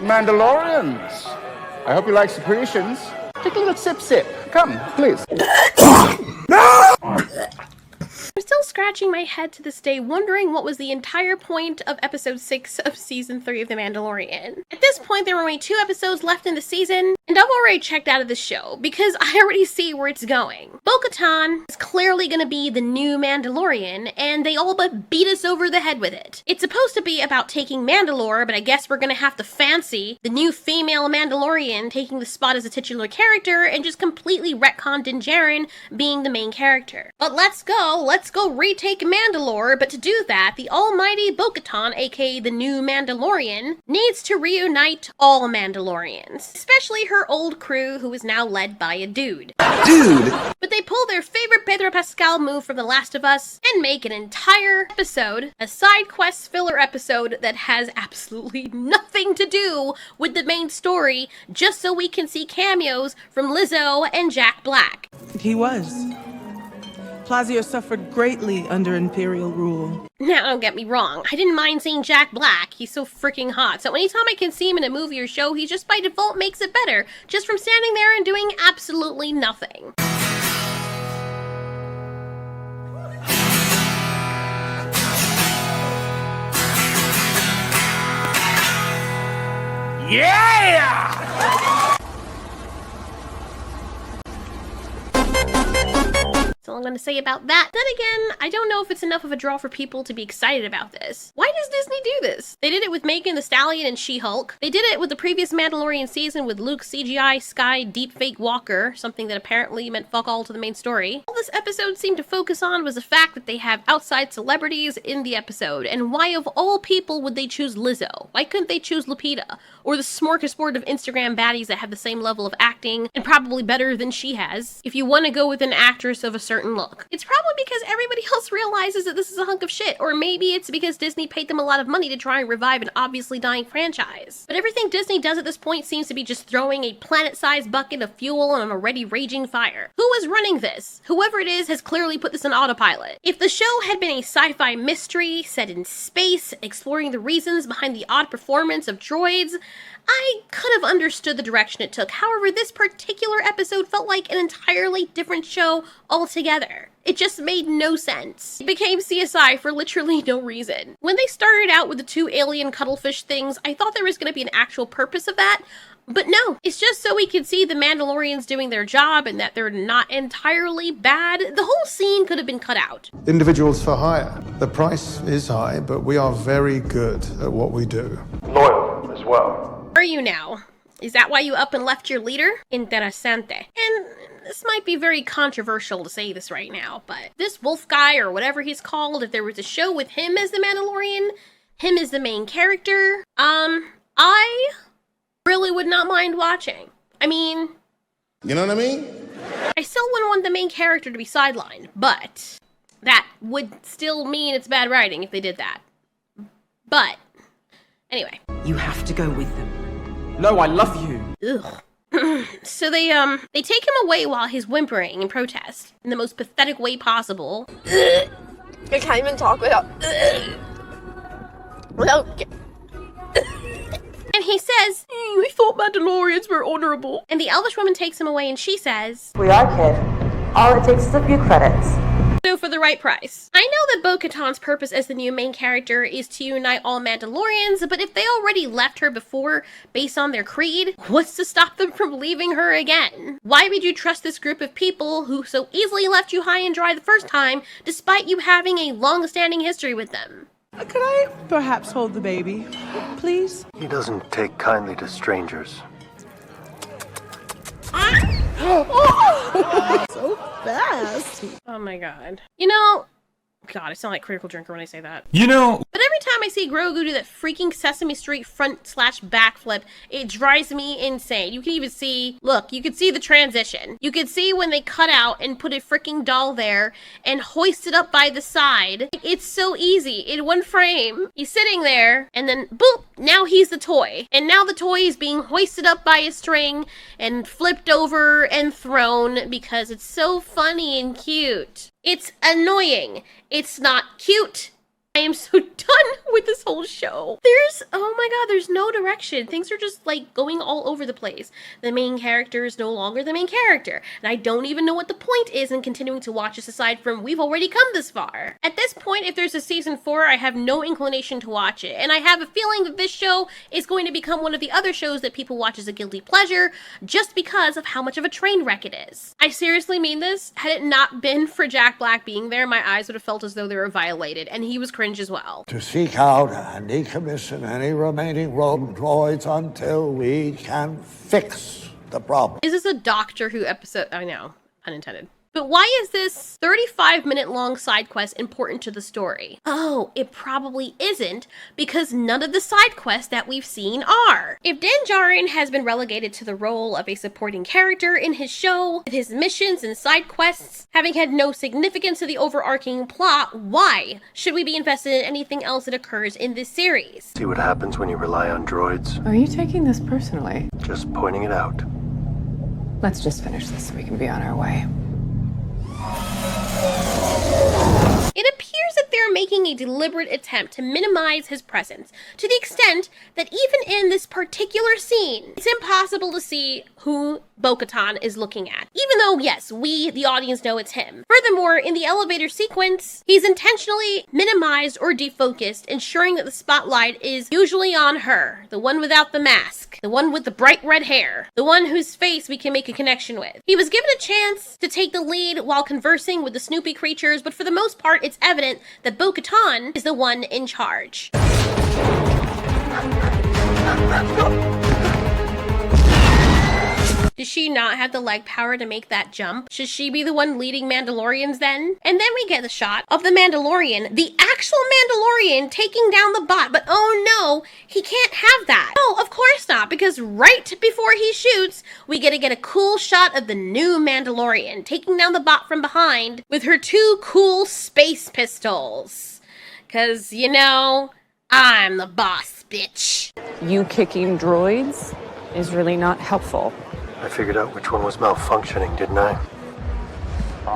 Mandalorians. I hope you like secretions. Take a little sip. Come, please. I'm still scratching my head to this day, wondering what was the entire point of episode 6 of season 3 of The Mandalorian. At this point, there were only 2 episodes left in the season, and I've already checked out of the show, because I already see where it's going. Bo-Katan is clearly gonna be the new Mandalorian, and they all but beat us over the head with it. It's supposed to be about taking Mandalore, but I guess we're gonna have to fancy the new female Mandalorian taking the spot as a titular character, and just completely retcon Din Djarin being the main character. But let's go retake Mandalore, but to do that, the almighty Bo-Katan, aka the new Mandalorian, needs to reunite all Mandalorians, especially her old crew who is now led by a dude. But they pull their favorite Pedro Pascal move from The Last of Us and make an entire episode, a side quest filler episode that has absolutely nothing to do with the main story, just so we can see cameos from Lizzo and Jack Black. He was. Plazio suffered greatly under Imperial rule. Now, don't get me wrong, I didn't mind seeing Jack Black. He's so freaking hot. So anytime I can see him in a movie or show, he just by default makes it better, just from standing there and doing absolutely nothing. Yeah! That's all I'm going to say about that. Then again, I don't know if it's enough of a draw for people to be excited about this. Why does Disney do this? They did it with Megan Thee Stallion and She-Hulk. They did it with the previous Mandalorian season with Luke CGI Sky Deepfake Walker, something that apparently meant fuck all to the main story. All this episode seemed to focus on was the fact that they have outside celebrities in the episode, and why of all people would they choose Lizzo? Why couldn't they choose Lupita? Or the smorgasbord of Instagram baddies that have the same level of acting, and probably better than she has, if you want to go with an actress of a certain look. It's probably because everybody else realizes that this is a hunk of shit, or maybe it's because Disney paid them a lot of money to try and revive an obviously dying franchise. But everything Disney does at this point seems to be just throwing a planet-sized bucket of fuel on an already raging fire. Who is running this? Whoever it is has clearly put this on autopilot. If the show had been a sci-fi mystery set in space, exploring the reasons behind the odd performance of droids, I could have understood the direction it took. However, this particular episode felt like an entirely different show altogether. It just made no sense. It became CSI for literally no reason. When they started out with the 2 alien cuttlefish things, I thought there was going to be an actual purpose of that, but no, it's just so we can see the Mandalorians doing their job and that they're not entirely bad. The whole scene could have been cut out. Individuals for hire. The price is high, but we are very good at what we do. Loyal as well. Are you now? Is that why you up and left your leader? Interessante. And this might be very controversial to say this right now, but this wolf guy or whatever he's called, if there was a show with him as the Mandalorian, him as the main character, I really would not mind watching. I mean, you know what I mean? I still wouldn't want the main character to be sidelined, but that would still mean it's bad writing if they did that. But anyway. You have to go with them. No, I love you. Ugh. So they take him away while he's whimpering in protest in the most pathetic way possible. I can't even talk without. And he says, I thought Mandalorians were honorable. And the elvish woman takes him away and she says, We are, kid. All it takes is a few credits. So for the right price. I know that Bo-Katan's purpose as the new main character is to unite all Mandalorians, but if they already left her before based on their creed, what's to stop them from leaving her again? Why would you trust this group of people who so easily left you high and dry the first time, despite you having a long-standing history with them? Could I perhaps hold the baby, please? He doesn't take kindly to strangers. So fast. Oh my god. You know, God, I sound like Critical Drinker when I say that. You know... But every time I see Grogu do that freaking Sesame Street front/back flip, it drives me insane. You can even see, look, you can see the transition. You can see when they cut out and put a freaking doll there and hoist it up by the side. It's so easy. In one frame, he's sitting there and then boop, now he's the toy. And now the toy is being hoisted up by a string and flipped over and thrown because it's so funny and cute. It's annoying. It's not cute. I am so done with this whole show. Oh my god, there's no direction. Things are just like going all over the place. The main character is no longer the main character, and I don't even know what the point is in continuing to watch this aside from we've already come this far. At this point, if there's a season 4, I have no inclination to watch it, and I have a feeling that this show is going to become one of the other shows that people watch as a guilty pleasure just because of how much of a train wreck it is. I seriously mean this. Had it not been for Jack Black being there, my eyes would have felt as though they were violated, and he was cringe as well. To seek out and decommission any remaining rogue droids until we can fix the problem. Is this a Doctor Who episode? I know, unintended. But why is this 35-minute long side quest important to the story? Oh, it probably isn't, because none of the side quests that we've seen are. If Din Djarin has been relegated to the role of a supporting character in his show, with his missions and side quests having had no significance to the overarching plot, why should we be invested in anything else that occurs in this series? See what happens when you rely on droids? Are you taking this personally? Just pointing it out. Let's just finish this so we can be on our way. It appears that they're making a deliberate attempt to minimize his presence, to the extent that even in this particular scene, it's impossible to see who Bo-Katan is looking at. Even though, yes, we, the audience, know it's him. Furthermore, in the elevator sequence, he's intentionally minimized or defocused, ensuring that the spotlight is usually on her, the one without the mask, the one with the bright red hair, the one whose face we can make a connection with. He was given a chance to take the lead while conversing with the Snoopy creatures, but for the most part, it's evident that Bo-Katan is the one in charge. Does she not have the leg power to make that jump? Should she be the one leading Mandalorians then? And then we get the shot of the Mandalorian, the actual Mandalorian, taking down the bot. But oh no, he can't have that. No, of course not, because right before he shoots, we get a cool shot of the new Mandalorian taking down the bot from behind with her 2 cool space pistols. Cause, you know, I'm the boss, bitch. You kicking droids is really not helpful. I figured out which one was malfunctioning, didn't I?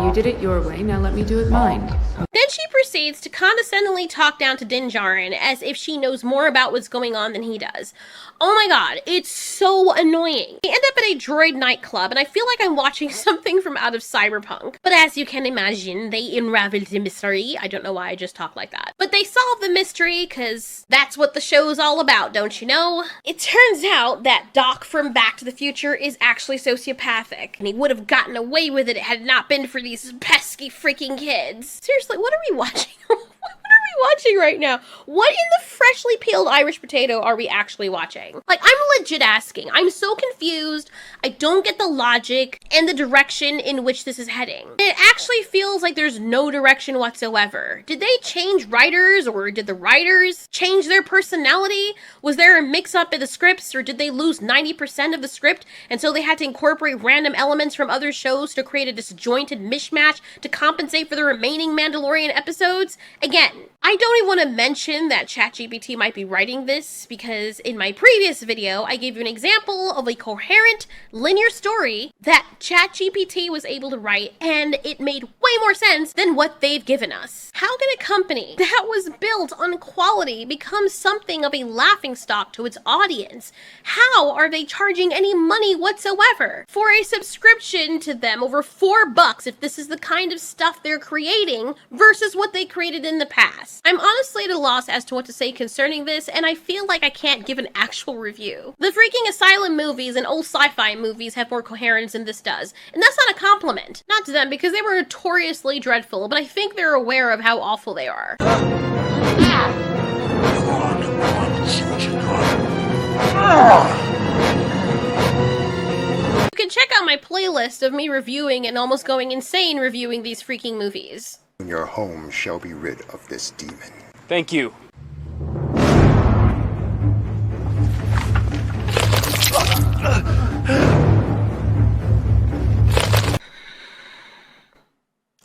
You did it your way, now let me do it mine. Then she proceeds to condescendingly talk down to Din Djarin as if she knows more about what's going on than he does. Oh my god, it's so annoying. We end up at a droid nightclub, and I feel like I'm watching something from out of Cyberpunk. But as you can imagine, they unraveled the mystery. I don't know why I just talk like that. But they solved the mystery, because that's what the show's all about, don't you know? It turns out that Doc from Back to the Future is actually sociopathic, and he would have gotten away with it had it not been for these pesky freaking kids. Seriously, what are we watching? What are we watching right now? What in the freshly peeled Irish potato are we actually watching? Like, I'm legit asking. I'm so confused. I don't get the logic and the direction in which this is heading. It actually feels like there's no direction whatsoever. Did they change writers, or did the writers change their personality? Was there a mix-up in the scripts, or did they lose 90% of the script, and so they had to incorporate random elements from other shows to create a disjointed mishmash to compensate for the remaining Mandalorian episodes? Again, I don't even want to mention that ChatGPT might be writing this, because in my previous video, I gave you an example of a coherent, linear story that ChatGPT was able to write, and it made way more sense than what they've given us. How can a company that was built on quality become something of a laughingstock to its audience? How are they charging any money whatsoever for a subscription to them over $4 if this is the kind of stuff they're creating versus what they created in the past? I'm honestly at a loss as to what to say concerning this, and I feel like I can't give an actual review. The freaking Asylum movies and old sci-fi movies have more coherence than this does, and that's not a compliment. Not to them, because they were notoriously dreadful, but I think they're aware of how awful they are. You can check out my playlist of me reviewing and almost going insane reviewing these freaking movies. Your home shall be rid of this demon. Thank you.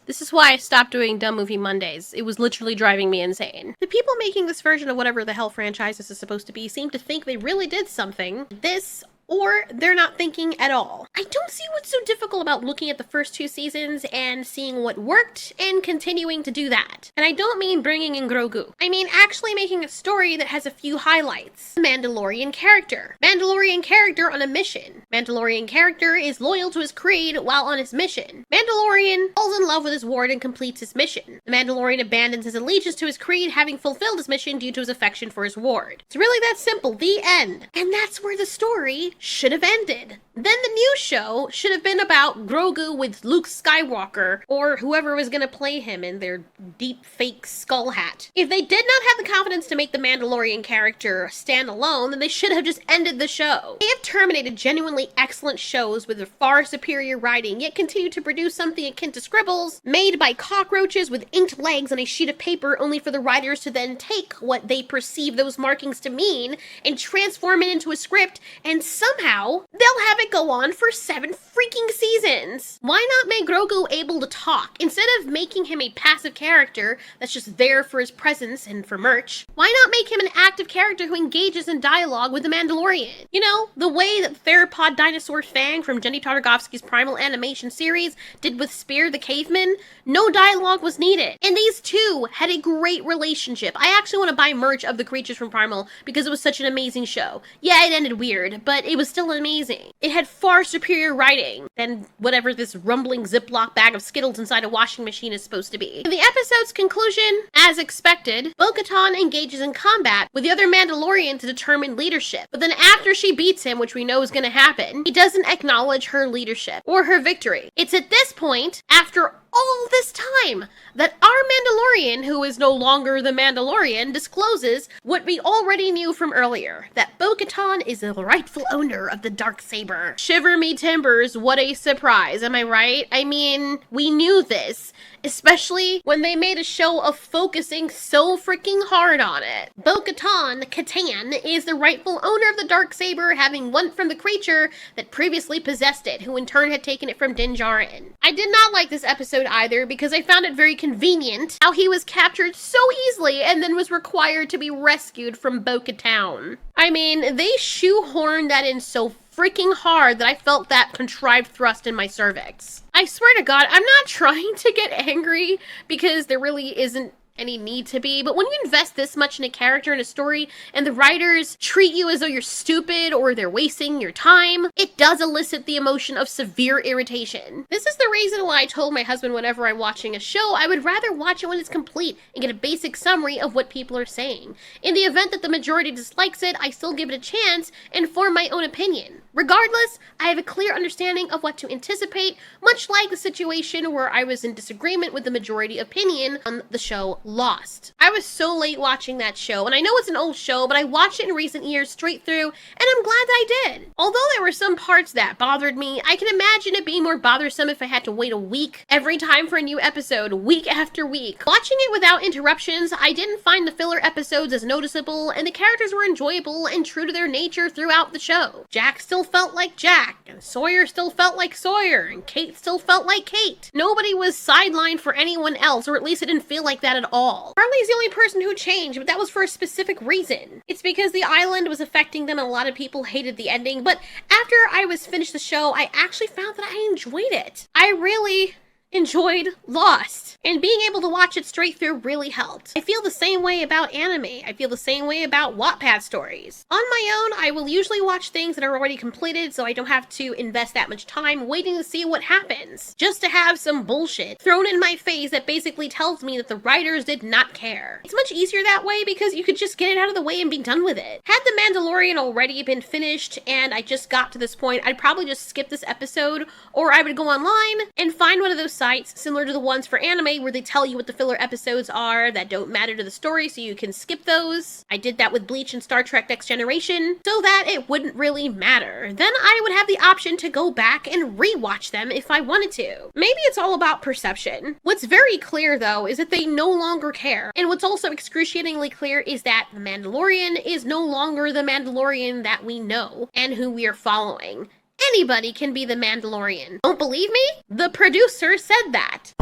This is why I stopped doing Dumb Movie Mondays. It was literally driving me insane. The people making this version of whatever the hell franchise this is supposed to be seem to think they really did something. This or they're not thinking at all. I don't see what's so difficult about looking at the first 2 seasons and seeing what worked and continuing to do that. And I don't mean bringing in Grogu. I mean actually making a story that has a few highlights. Mandalorian character. Mandalorian character on a mission. Mandalorian character is loyal to his creed while on his mission. Mandalorian falls in love with his ward and completes his mission. The Mandalorian abandons his allegiance to his creed, having fulfilled his mission due to his affection for his ward. It's really that simple. The end. And that's where the story should have ended. Then the new show should have been about Grogu with Luke Skywalker, or whoever was going to play him in their deep fake skull hat. If they did not have the confidence to make the Mandalorian character stand alone, then they should have just ended the show. They have terminated genuinely excellent shows with far superior writing, yet continue to produce something akin to scribbles, made by cockroaches with inked legs on a sheet of paper, only for the writers to then take what they perceive those markings to mean and transform it into a script, and somehow they'll have it go on for 7 freaking seasons. Why not make Grogu able to talk? Instead of making him a passive character that's just there for his presence and for merch, why not make him an active character who engages in dialogue with the Mandalorian? You know, the way that Theropod Dinosaur Fang from Jenny Tartakovsky's Primal animation series did with Spear the Caveman? No dialogue was needed. And these two had a great relationship. I actually want to buy merch of the creatures from Primal because it was such an amazing show. Yeah, it ended weird, but it was still amazing. It had far superior writing than whatever this rumbling Ziploc bag of Skittles inside a washing machine is supposed to be. In the episode's conclusion, as expected, Bo-Katan engages in combat with the other Mandalorian to determine leadership. But then after she beats him, which we know is going to happen, he doesn't acknowledge her leadership or her victory. It's at this point, after all this time, that our Mandalorian, who is no longer the Mandalorian, discloses what we already knew from earlier, that Bo-Katan is the rightful owner of the Darksaber. Shiver me timbers, what a surprise, am I right? I mean, we knew this, especially when they made a show of focusing so freaking hard on it. Bo-Katan, Katan, is the rightful owner of the Darksaber, having won from the creature that previously possessed it, who in turn had taken it from Din Djarin. I did not like this episode either because I found it very convenient how he was captured so easily and then was required to be rescued from Bo-Katan. I mean, they shoehorned that in so freaking hard that I felt that contrived thrust in my cervix. I swear to God, I'm not trying to get angry because there really isn't any need to be, but when you invest this much in a character and a story and the writers treat you as though you're stupid or they're wasting your time, it does elicit the emotion of severe irritation. This is the reason why I told my husband whenever I'm watching a show, I would rather watch it when it's complete and get a basic summary of what people are saying. In the event that the majority dislikes it, I still give it a chance and form my own opinion. Regardless, I have a clear understanding of what to anticipate, much like the situation where I was in disagreement with the majority opinion on the show Lost. I was so late watching that show, and I know it's an old show, but I watched it in recent years straight through, and I'm glad that I did. Although there were some parts that bothered me, I can imagine it being more bothersome if I had to wait a week every time for a new episode, week after week. Watching it without interruptions, I didn't find the filler episodes as noticeable, and the characters were enjoyable and true to their nature throughout the show. Jack still felt like Jack, and Sawyer still felt like Sawyer, and Kate still felt like Kate. Nobody was sidelined for anyone else, or at least it didn't feel like that at all. Harley's the only person who changed, but that was for a specific reason. It's because the island was affecting them and a lot of people hated the ending, but after I was finished the show, I actually found that I enjoyed it. I really enjoyed Lost, and being able to watch it straight through really helped. I feel the same way about anime. I feel the same way about Wattpad stories. On my own, I will usually watch things that are already completed so I don't have to invest that much time waiting to see what happens, just to have some bullshit thrown in my face that basically tells me that the writers did not care. It's much easier that way because you could just get it out of the way and be done with it. Had The Mandalorian already been finished and I just got to this point, I'd probably just skip this episode, or I would go online and find one of those sites similar to the ones for anime where they tell you what the filler episodes are that don't matter to the story so you can skip those. I did that with Bleach and Star Trek Next Generation so that it wouldn't really matter. Then I would have the option to go back and rewatch them if I wanted to. Maybe it's all about perception. What's very clear though is that they no longer care. And what's also excruciatingly clear is that The Mandalorian is no longer the Mandalorian that we know and who we are following. Anybody can be the Mandalorian. Don't believe me? The producer said that.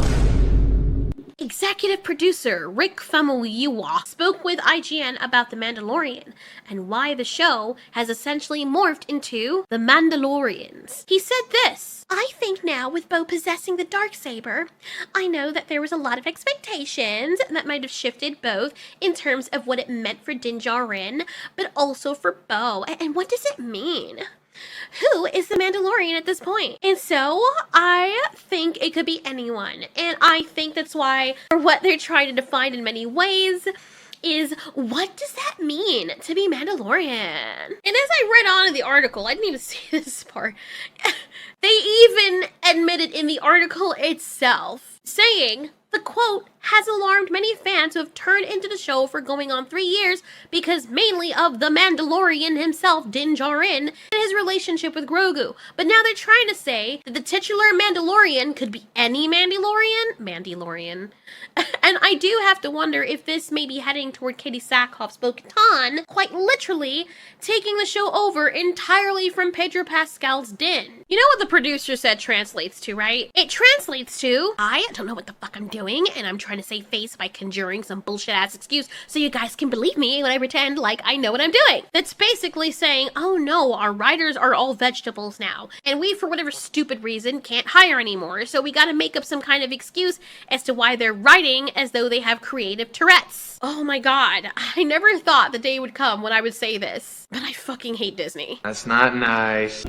Executive producer Rick Famuyiwa spoke with IGN about The Mandalorian and why the show has essentially morphed into The Mandalorians. He said this: I think now with Bo possessing the Darksaber, I know that there was a lot of expectations that might have shifted both in terms of what it meant for Din Djarin, but also for Bo. And what does it mean? Who is the Mandalorian at this point? And so I think it could be anyone. And I think that's why, or what they're trying to define in many ways, is what does that mean to be Mandalorian? And as I read on in the article, I didn't even see this part. They even admitted in the article itself, saying the quote has alarmed many fans who have turned into the show for going on 3 years because mainly of the Mandalorian himself, Din Djarin, and his relationship with Grogu. But now they're trying to say that the titular Mandalorian could be any Mandalorian. And I do have to wonder if this may be heading toward Katie Sackhoff's Bo-Katan, quite literally taking the show over entirely from Pedro Pascal's Din. You know what the producer said translates to, right? It translates to, I don't know what the fuck I'm doing, and I'm trying to save face by conjuring some bullshit ass excuse so you guys can believe me when I pretend like I know what I'm doing. That's basically saying, oh no, our writers are all vegetables now, and we, for whatever stupid reason, can't hire anymore, so we gotta make up some kind of excuse as to why they're writing as though they have creative Tourette's. Oh my god, I never thought the day would come when I would say this, but I fucking hate Disney. That's not nice.